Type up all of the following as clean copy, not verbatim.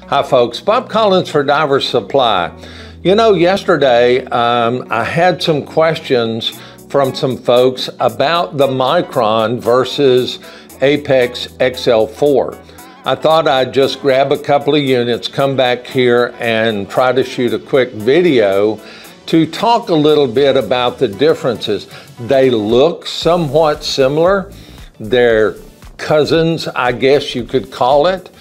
Hi folks, Bob Collins for Diver Supply. You know, yesterday I had some questions from some folks about the Micron versus Apeks XL4. I thought I'd just grab a couple of units, come back here and try to shoot a quick video to talk a little bit about the differences. They look somewhat similar. They're cousins, I guess you could call it.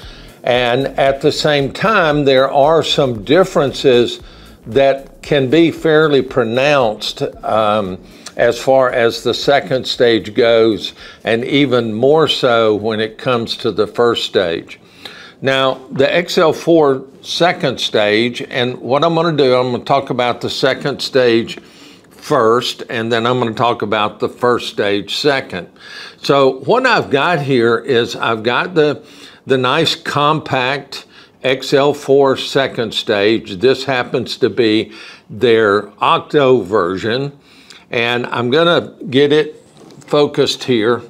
And at the same time, there are some differences that can be fairly pronounced as far as the second stage goes, and even more so when it comes to the first stage. Now, the XL4 second stage, and what I'm going to do, I'm going to talk about the second stage first, and then I'm going to talk about the first stage second. So what I've got here is I've got the nice compact XL4 second stage. This happens to be their Octo version, and I'm gonna get it focused here.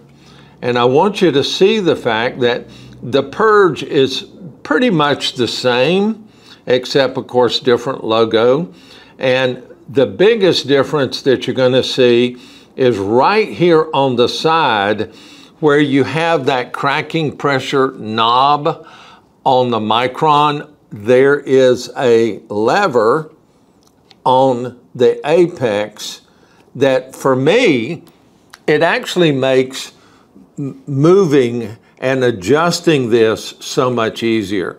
And I want you to see the fact that the purge is pretty much the same, except of course different logo. And the biggest difference that you're gonna see is right here on the side where you have that cracking pressure knob on the Micron. There is a lever on the Apeks that, for me, it actually makes moving and adjusting this so much easier.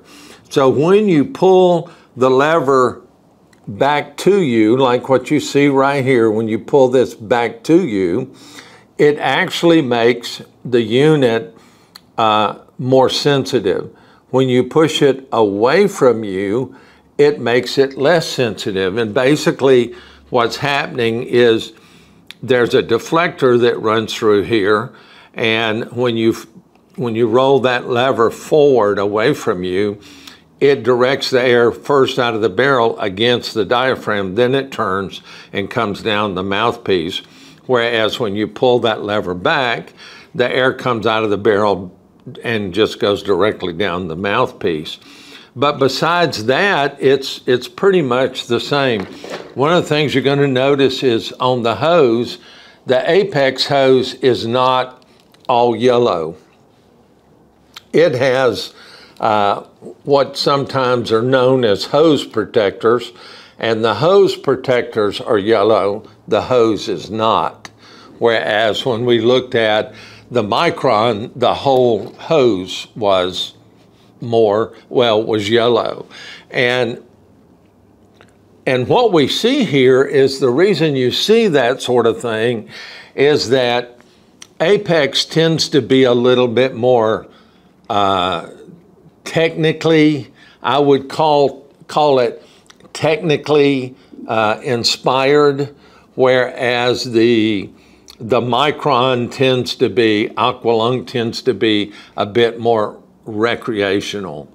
So when you pull the lever back to you, like what you see right here, when you pull this back to you, it actually makes the unit more sensitive. When you push it away from you, it makes it less sensitive. And basically what's happening is there's a deflector that runs through here, and when you roll that lever forward away from you, it directs the air first out of the barrel against the diaphragm, then it turns and comes down the mouthpiece. Whereas when you pull that lever back, the air comes out of the barrel and just goes directly down the mouthpiece. But besides that, it's pretty much the same. One of the things you're going to notice is on the hose, the Apeks hose is not all yellow. It has what sometimes are known as hose protectors, and the hose protectors are yellow, the hose is not. Whereas when we looked at the Micron, the whole hose was was yellow. And what we see here is the reason you see that sort of thing is that Apeks tends to be a little bit more technically, I would call it technically inspired, whereas the Micron tends to be, Aqualung tends to be a bit more recreational.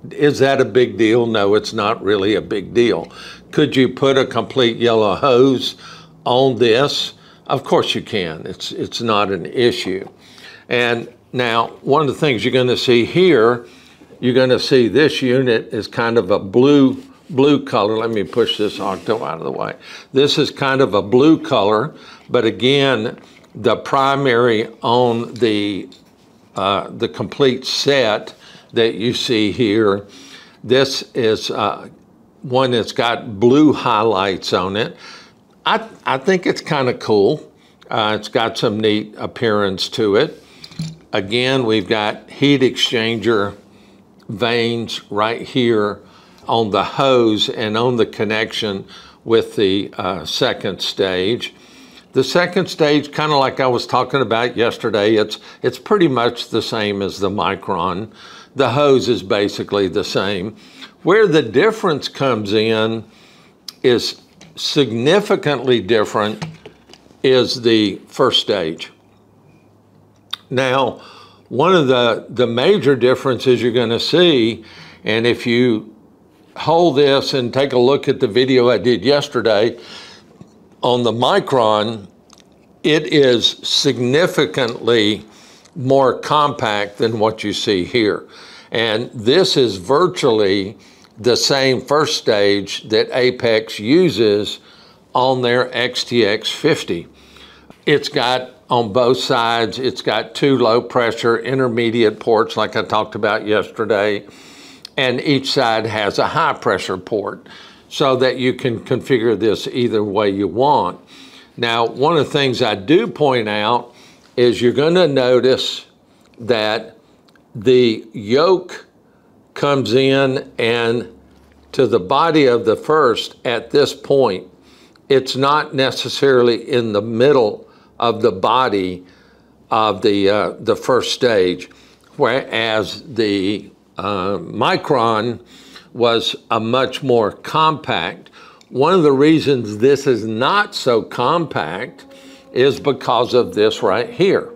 Is that a big deal? No, it's not really a big deal. Could you put a complete yellow hose on this? Of course you can. It's not an issue. And now, one of the things you're going to see here, you're going to see this unit is kind of a blue color. Let me push this Octo out of the way. This is kind of a blue color, but again, the primary on the complete set that you see here, this is one that's got blue highlights on it. I think it's kind of cool. It's got some neat appearance to it. Again, we've got heat exchanger vanes right here on the hose and on the connection with the second stage. The second stage, kind of like I was talking about yesterday, it's pretty much the same as the Micron. The hose is basically the same. Where the difference comes in is significantly different is the first stage. Now, one of the major differences you're going to see, and if you hold this and take a look at the video I did yesterday, on the Micron, it is significantly more compact than what you see here. And this is virtually the same first stage that Apeks uses on their XTX50. It's got on both sides, it's got 2 low pressure intermediate ports like I talked about yesterday, and each side has a high pressure port so that you can configure this either way you want. Now, one of the things I do point out is you're going to notice that the yoke comes in and to the body of the first at this point. It's not necessarily in the middle of the body of the first stage, whereas the Micron was a much more compact. One of the reasons this is not so compact is because of this right here.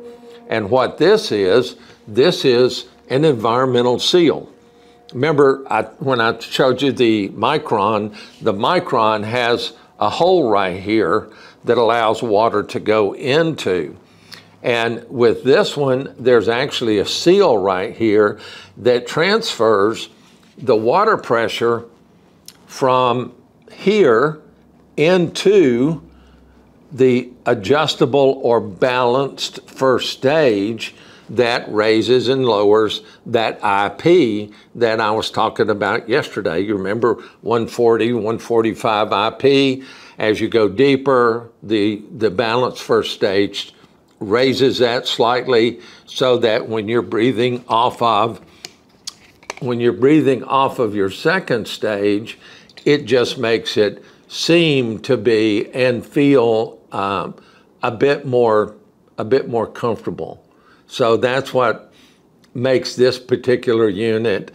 And what this is an environmental seal. Remember, when I showed you the Micron has a hole right here that allows water to go into. And with this one, there's actually a seal right here that transfers the water pressure from here into the adjustable or balanced first stage that raises and lowers that IP that I was talking about yesterday. You remember 140, 145 IP. As you go deeper, the balanced first stage raises that slightly so that when you're breathing off of your second stage, it just makes it seem to be and feel a bit more comfortable. So that's what makes this particular unit,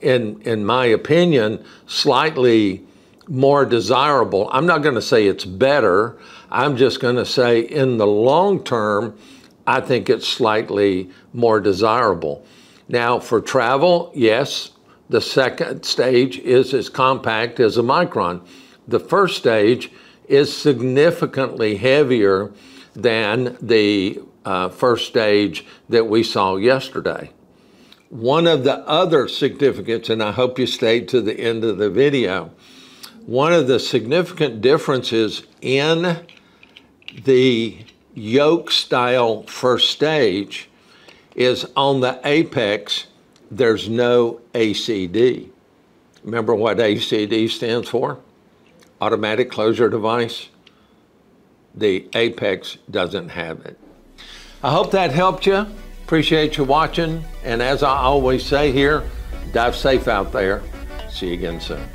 in my opinion, slightly more desirable. I'm not going to say it's better. I'm just going to say in the long term, I think it's slightly more desirable. Now for travel, yes, the second stage is as compact as a Micron. The first stage is significantly heavier than the first stage that we saw yesterday. One of the other significance, and I hope you stayed to the end of the video, one of the significant differences in the yoke style first stage is on the Apeks, there's no ACD. Remember what ACD stands for? Automatic closure device. The Apeks doesn't have it. I hope that helped you. Appreciate you watching. And as I always say here, dive safe out there. See you again soon.